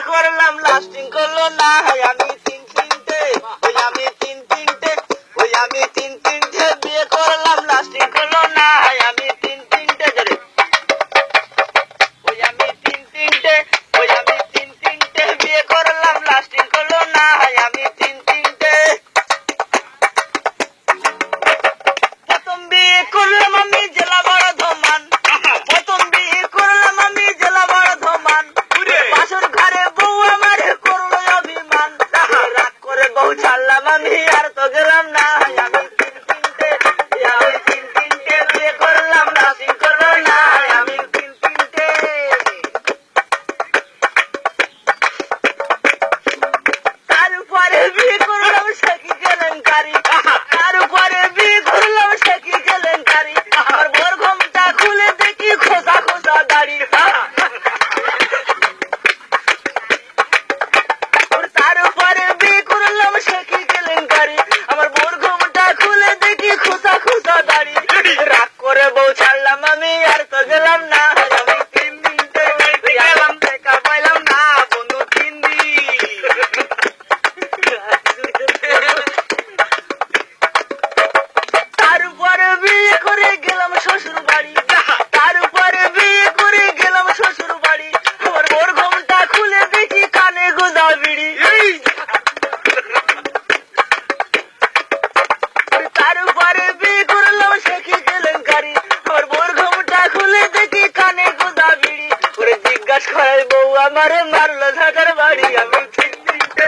করলাম লাস্টিং করলো না আমি তিন তিনটে আমি তিন তিনটে আমি তিন তিনটে বিয়ে করলাম লাস্টিং করলো না আমি তিন তিনটে ধরে আমি তিন তিনটে আমি তিন তিনটে বিয়ে করলাম লাস্টিং করলো না আমি তিন তিনটে প্রথম বিয়ে করলাম আমি জেলা বড় ধমান প্রথম বিয়ে করলাম আমি জেলা বড় ধমান বাসর ঘরে বউ আমার করলো অভিমান রাগ করে বউ ছাড়লাম আমি আর তো গেলাম না আমি তিন তিনটে বিয়ে করলাম লাস্টিং করলো না আমি তিন তিনটে তারপরে বিয়ে করলাম সখী কেলেঙ্কারি তারপরে বিয়ে করলাম সখী কেলেঙ্কারি আমার বর ঘুমটা খুলে দেখি খোসা খোসা দাড়ি তারপরে বিয়ে করলাম সখী কেলেঙ্কারি আমার বর ঘুমটা খুলে দেখি খোসা খোসা দাড়ি রাগ করে বউ ছাড়লাম আমি আর তো গেলাম না আমি তিন দিনতে গেলাম দেখা পাইলাম না বন্ধু তিন দিন তারপরে বিয়ে করে গেলাম শ্বশুর বাড়ি তারপরে বিয়ে করে গেলাম শ্বশুর বাড়ি আমার ওর ঘুমটা খুলে দেখি কানে গোদা বিড়ি তারপরে বিয়ে করলাম সখী কেলেঙ্কারি আমার বোর ঘুমটা খুলে দেখি কানে গোদা বিড়ি ওরে জিজ্ঞাসা করে বউ আমারে মারলো ঝাঁটার বাড়ি আমি তিন তিনটে